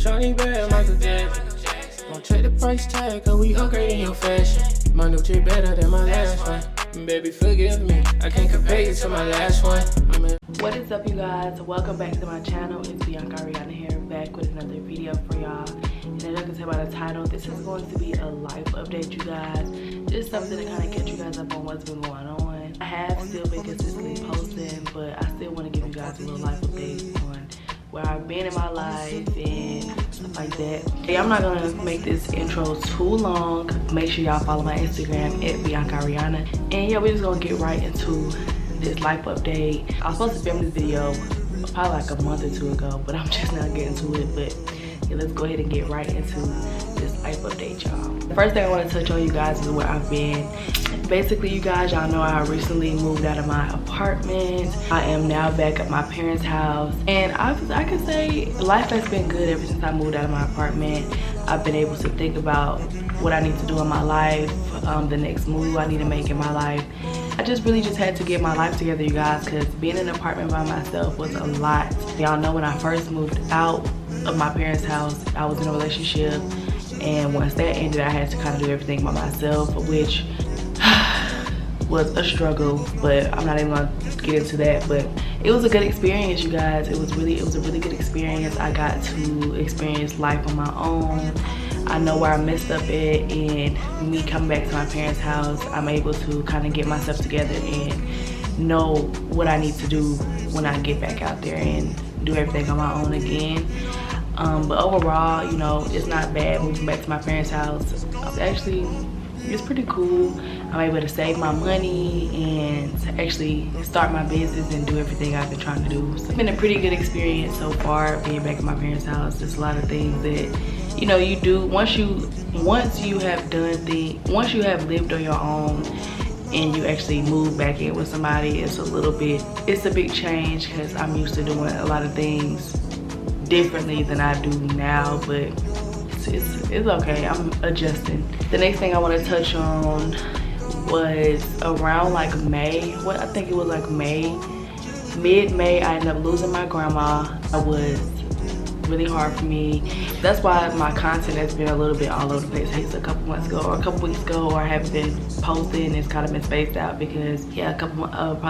Shawty bad, Michael Jackson. Won't check the price tag, cause we upgrading your fashion. My new chick better than my last one. Baby, forgive me, I can't compare you to my last one. What is up, you guys? Welcome back to my channel. It's Bianca Ariana here, back with another video for y'all. And as you can tell by the title, this is going to be a life update, you guys. Just something to kind of catch you guys up on what's been going on. I have still been consistently posting, but I still want to give you guys a little life update on where I've been in my life and stuff like that. Hey, I'm not gonna make this intro too long. Make sure y'all follow my Instagram at Bianca Ariana. And yeah, we're just gonna get right into this life update. I was supposed to film this video probably like a month or two ago, but I'm just not getting to it. But yeah, let's go ahead and get right into this life update, y'all. The first thing I want to touch on, you guys, is where I've been. Basically, you guys, y'all know I recently moved out of my apartment. I am now back at my parents' house, and I can say life has been good ever since I moved out of my apartment. I've been able to think about what I need to do in my life, the next move I need to make in my life. I just really had to get my life together, you guys, because being in an apartment by myself was a lot. Y'all know when I first moved out of my parents' house, I was in a relationship, and once that ended, I had to kind of do everything by myself, which was a struggle, but I'm not even gonna get into that. But it was a good experience, you guys. It was a really good experience. I got to experience life on my own. I know where I messed up at, and me coming back to my parents' house, I'm able to kind of get myself together and know what I need to do when I get back out there and do everything on my own again. But overall, you know, it's not bad moving back to my parents' house. It's pretty cool. I'm able to save my money and actually start my business and do everything I've been trying to do. So it's been a pretty good experience so far being back in my parents' house. There's a lot of things that, you know, you do once you have lived on your own and you actually move back in with somebody. It's a big change, because I'm used to doing a lot of things differently than I do now, but it's okay. I'm adjusting. The next thing I want to touch on was around like May. I think it was like mid-May, I ended up losing my grandma. It was really hard for me. That's why my content has been a little bit all over the place. It's a couple months ago or a couple weeks ago, or I haven't been posting. It's kind of been spaced out because, yeah, probably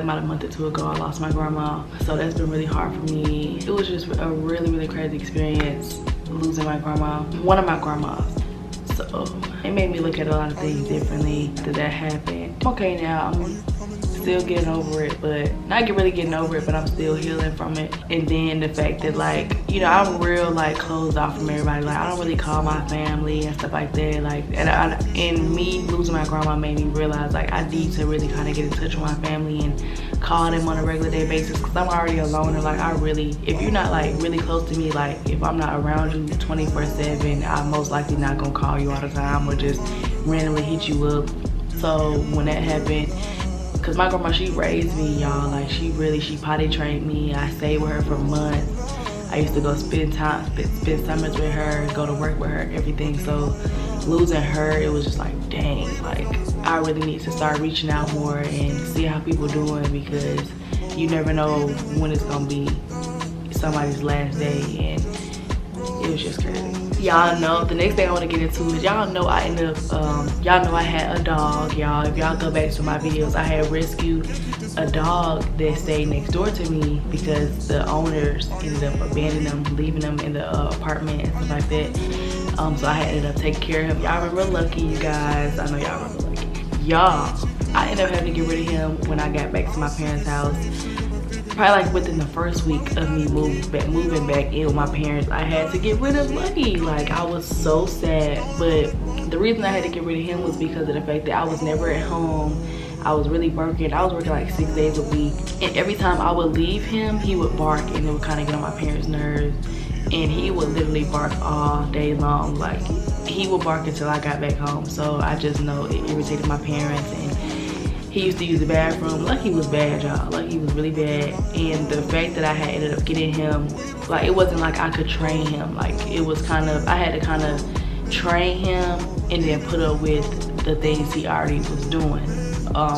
about a month or two ago, I lost my grandma. So that's been really hard for me. It was just a really crazy experience losing my grandma, one of my grandmas. So it made me look at a lot of things differently after that happened. I'm okay now. I'm still getting over it, but not really getting over it, but I'm still healing from it. And then the fact that, like, you know, I'm real like closed off from everybody. Like, I don't really call my family and stuff like that. Like, and me losing my grandma made me realize, like, I need to really kind of get in touch with my family and call them on a regular day basis, because I'm already a loner. Like, if you're not like really close to me, like if I'm not around you 24/7, I'm most likely not gonna call you all the time or just randomly hit you up. So when that happened, because my grandma, she raised me, y'all. Like, she potty trained me. I stayed with her for months. I used to go spend summers with her, go to work with her, everything. So losing her, it was just like, dang, like, I really need to start reaching out more and see how people doing, because you never know when it's gonna be somebody's last day, and it was just crazy. Y'all know, the next thing I want to get into is, y'all know I ended up, y'all know I had a dog, y'all. If y'all go back to my videos, I had rescued a dog that stayed next door to me because the owners ended up abandoning them, leaving them in the apartment and stuff like that. So I ended up taking care of him. Y'all remember Lucky, you guys? I know y'all remember Lucky. Y'all, I ended up having to get rid of him when I got back to my parents' house. Probably like within the first week of me moving back in with my parents, I had to get rid of Lucky. Like, I was so sad. But the reason I had to get rid of him was because of the fact that I was never at home. I was really working. I was working like 6 days a week. And every time I would leave him, he would bark, and it would kind of get on my parents' nerves. And he would literally bark all day long. Like, he would bark until I got back home. So I just know it irritated my parents, and he used to use the bathroom. Lucky was bad, y'all. Lucky was really bad. And the fact that I had ended up getting him, like, it wasn't like I could train him. Like, it was kind of, I had to kind of train him and then put up with the things he already was doing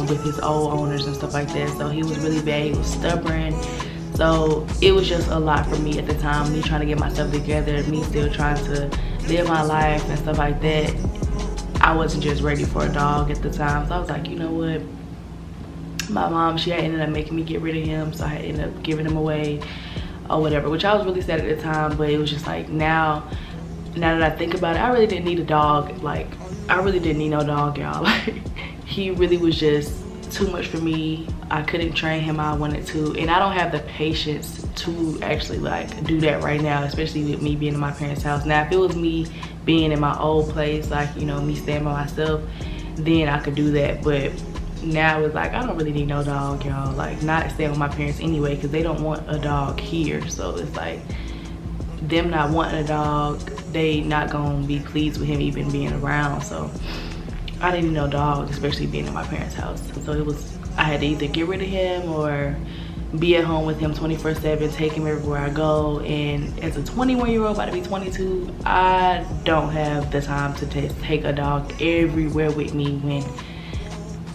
with his old owners and stuff like that. So he was really bad. He was stubborn. So it was just a lot for me at the time, me trying to get myself together, me still trying to live my life and stuff like that. I wasn't just ready for a dog at the time. So I was like, you know what, my mom, she had ended up making me get rid of him, so I had ended up giving him away or whatever, which I was really sad at the time. But it was just like, now that I think about it, I really didn't need a dog. Like, I really didn't need no dog, y'all. Like, he really was just too much for me. I couldn't train him how I wanted to, and I don't have the patience to actually like do that right now, especially with me being in my parents' house. Now if it was me being in my old place, like, you know, me staying by myself, then I could do that. But now it's like, I don't really need no dog, y'all. Like, not staying with my parents anyway, because they don't want a dog here. So it's like, them not wanting a dog, they not gonna be pleased with him even being around. So I didn't need no dog, especially being in my parents' house. So it was, I had to either get rid of him or be at home with him 24/7, take him everywhere I go. And as a 21-year-old about to be 22, I don't have the time to take a dog everywhere with me when,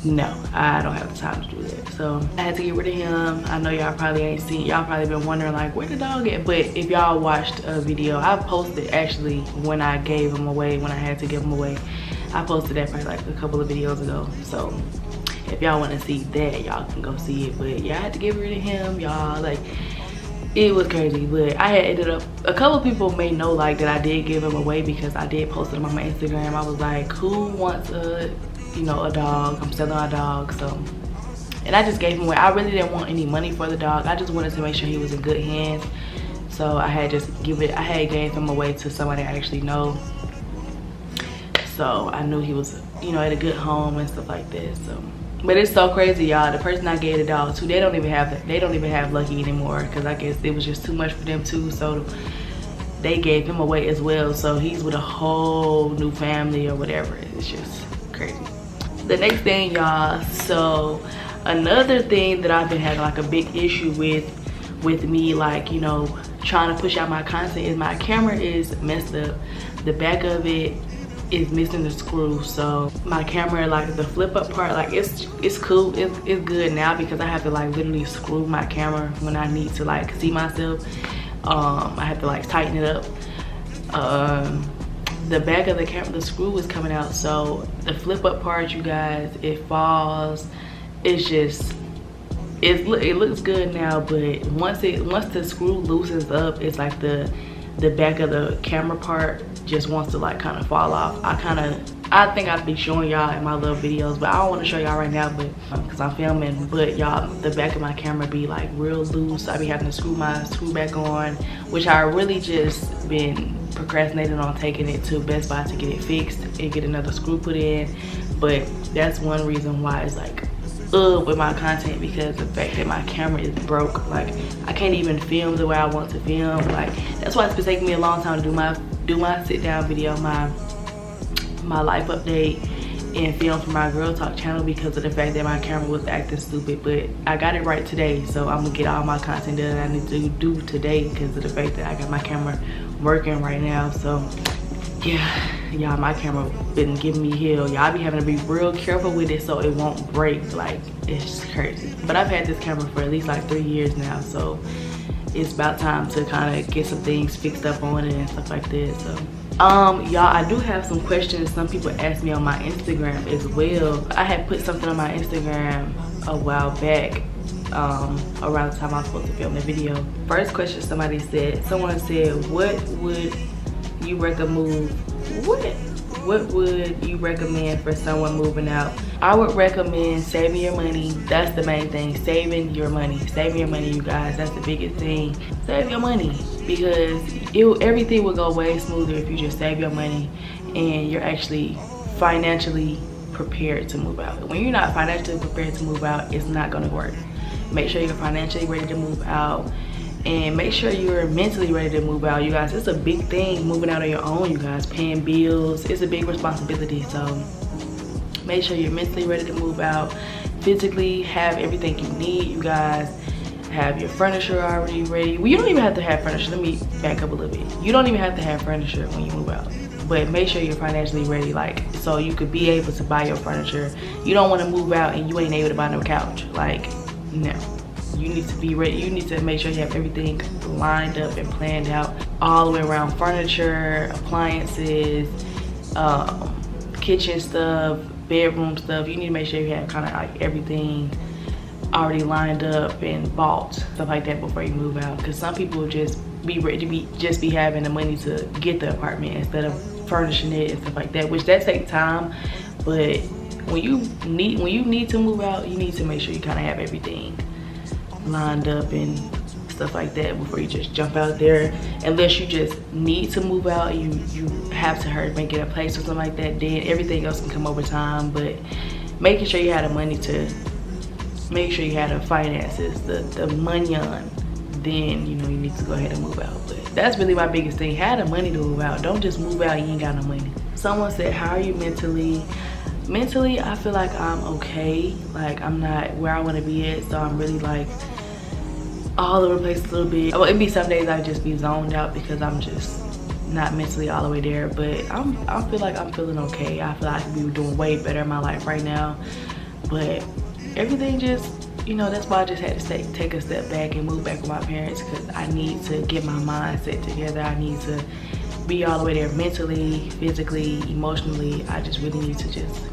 no, I don't have the time to do that. So I had to get rid of him. I know y'all probably ain't seen, y'all probably been wondering like, where the dog at? But if y'all watched a video, I posted actually when I gave him away, when I had to give him away. I posted that probably like a couple of videos ago. So if y'all want to see that, y'all can go see it. But yeah, I had to get rid of him, y'all. Like, it was crazy. But I had ended up, a couple of people may know like that I did give him away, because I did post him on my Instagram. I was like, who wants a, you know, a dog? I'm selling a dog. So, and I just gave him away. I really didn't want any money for the dog. I just wanted to make sure he was in good hands. So I had I had gave him away to somebody I actually know. So I knew he was, you know, at a good home and stuff like that. So, but it's so crazy, y'all. The person I gave the dog to, they don't even have Lucky anymore, because I guess it was just too much for them too. So they gave him away as well. So he's with a whole new family or whatever. It's just crazy. The next thing, y'all, so another thing that I've been having like a big issue with me, like, you know, trying to push out my content, is my camera is messed up. The back of it is missing the screw. So my camera, like the flip up part, like it's cool, it's good now, because I have to like literally screw my camera when I need to like see myself. I have to like tighten it up. The back of the camera, the screw is coming out, so the flip up part, you guys, it falls. It's just, it looks good now, but once the screw loosens up, it's like the back of the camera part just wants to like kind of fall off. I think I'd be showing y'all in my little videos, but I don't want to show y'all right now, but because I'm filming. But y'all, the back of my camera be like real loose. I be having to screw back on, which I really just been procrastinating on taking it to Best Buy to get it fixed and get another screw put in. But that's one reason why it's like with my content, because the fact that my camera is broke. Like, I can't even film the way I want to film. Like, that's why it's been taking me a long time to do my sit down video, my life update, and film for my Girl Talk channel, because of the fact that my camera was acting stupid. But I got it right today, so I'm gonna get all my content done that I need to do today, because of the fact that I got my camera working right now. So yeah, y'all, my camera been giving me hell. Y'all be having to be real careful with it so it won't break. Like, it's crazy. But I've had this camera for at least like 3 years now, so it's about time to kind of get some things fixed up on it and stuff like that. So y'all, I do have some questions some people asked me on my Instagram as well. I had put something on my Instagram a while back, around the time I was supposed to film the video. First question someone said, what would you recommend for someone moving out? I would recommend saving your money. That's the main thing. Saving your money, you guys. That's the biggest thing. Save your money, because everything will go way smoother if you just save your money and you're actually financially prepared to move out. When you're not financially prepared to move out, it's not gonna work. Make sure you're financially ready to move out, and make sure you're mentally ready to move out, you guys. It's a big thing moving out on your own, you guys. Paying bills, it's a big responsibility. So make sure you're mentally ready to move out. Physically, have everything you need, you guys. Have your furniture already ready. Well, you don't even have to have furniture. Let me back up a little bit. You don't even have to have furniture when you move out, but make sure you're financially ready, like, so you could be able to buy your furniture. You don't want to move out and you ain't able to buy no couch. Like, no, you need to be ready. You need to make sure you have everything lined up and planned out all the way around: furniture, appliances, kitchen stuff, bedroom stuff. You need to make sure you have kind of like everything already lined up and bought, stuff like that, before you move out. Because some people just be ready to be having the money to get the apartment instead of furnishing it and stuff like that, which that takes time. But when you need to move out, you need to make sure you kind of have everything lined up and stuff like that before you just jump out there. Unless you just need to move out, you have to hurry and get a place or something like that, then everything else can come over time. But making sure you have the money to, make sure you have the finances, the money on, then you know you need to go ahead and move out. But that's really my biggest thing: have the money to move out. Don't just move out, you ain't got no money. Someone said, how are you mentally? Mentally, I feel like I'm okay. Like, I'm not where I want to be at, so I'm really like all over the place a little bit. Well, it'd be some days I just be zoned out because I'm just not mentally all the way there. But I feel like I'm feeling okay. I feel like I could be doing way better in my life right now. But everything just, you know, that's why I just had to take a step back and move back with my parents, because I need to get my mindset together. I need to be all the way there mentally, physically, emotionally. I just really need to just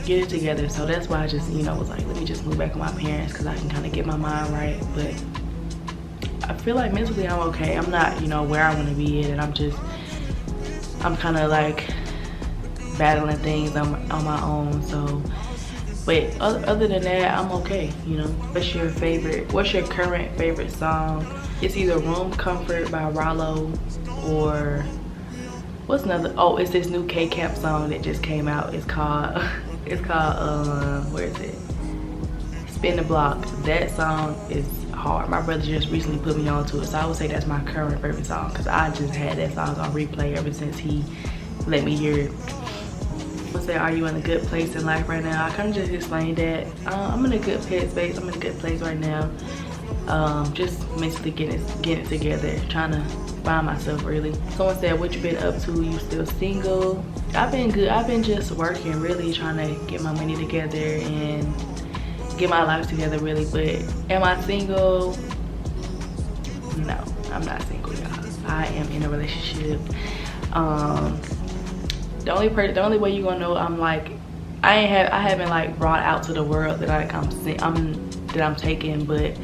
get it together. So that's why I just, you know, was like, let me just move back with my parents, because I can kind of get my mind right. But I feel like mentally I'm okay. I'm not, you know, where I want to be at, and I'm kind of like battling things on my own. So, but other than that, I'm okay, you know. What's your current favorite song? It's either Room Comfort by Rollo, or what's another? Oh, it's this new K-Camp song that just came out. It's called where is it? Spin the Block. That song is hard. My brother just recently put me onto it, so I would say that's my current favorite song, because I just had that song on replay ever since he let me hear it. What's that? Are you in a good place in life right now? I kind of just explained that. I'm in a good headspace. I'm in a good place right now. Just mentally getting it together, trying to find myself really. Someone said, what you been up to? You still single? I've been good. I've been just working, really trying to get my money together and get my life together, really. But am I single? No, I'm not single, y'all. I am in a relationship. The only way you're gonna know I'm like, I haven't like brought out to the world that I'm taking, but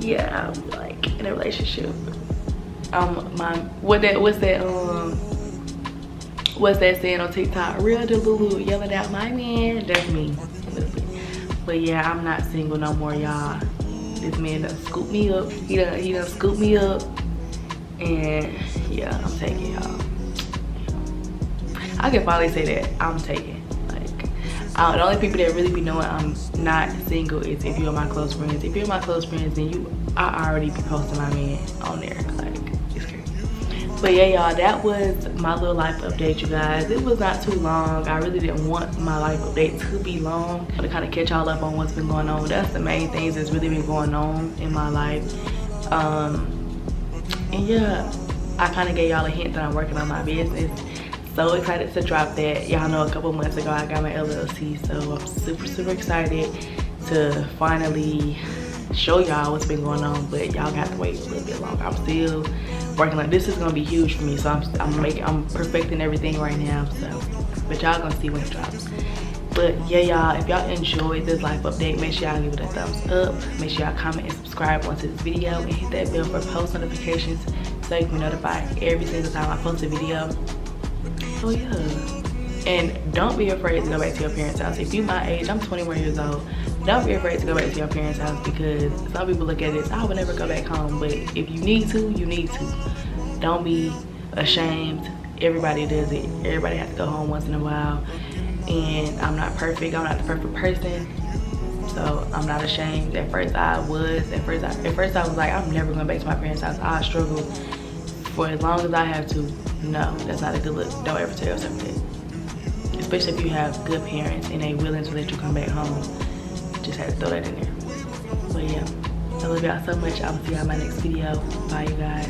yeah, I'm like in a relationship. What's that saying on TikTok? Real Delulu yelling out my man. That's me. But yeah, I'm not single no more, y'all. This man done scooped me up. He done scooped me up, and yeah, I'm taking, y'all. I can finally say that I'm taken. Like, the only people that really be knowing I'm not single is if you're my close friends. If you're my close friends, then I already be posting my man on there. Like, it's crazy. But yeah, y'all, that was my little life update, you guys. It was not too long. I really didn't want my life update to be long, to kind of catch y'all up on what's been going on. That's the main things that's really been going on in my life. And yeah, I kind of gave y'all a hint that I'm working on my business. So excited to drop that. Y'all know a couple months ago I got my LLC, so I'm super excited to finally show y'all what's been going on. But y'all got to wait a little bit longer. I'm still working on this. Is gonna be huge for me, so I'm perfecting everything right now. So, but y'all gonna see when it drops. But yeah, y'all, if y'all enjoyed this life update, make sure y'all give it a thumbs up. Make sure y'all comment and subscribe onto this video, and hit that bell for post notifications so you can be notified every single time I post a video. Oh yeah, and don't be afraid to go back to your parents' house. If you my age, I'm 21 years old, don't be afraid to go back to your parents' house, because some people look at it as, I would never go back home. But if you need to, you need to. Don't be ashamed. Everybody does it. Everybody has to go home once in a while, and I'm not perfect. I'm not the perfect person, so I'm not ashamed. At first I was. At first I was like, I'm never going back to my parents' house. I struggle for as long as I have to. No, that's not a good look. Don't ever tell yourself that. Especially if you have good parents and they willing to let you come back home. Just had to throw that in there. But yeah, I love y'all so much. I will see y'all in my next video. Bye, you guys.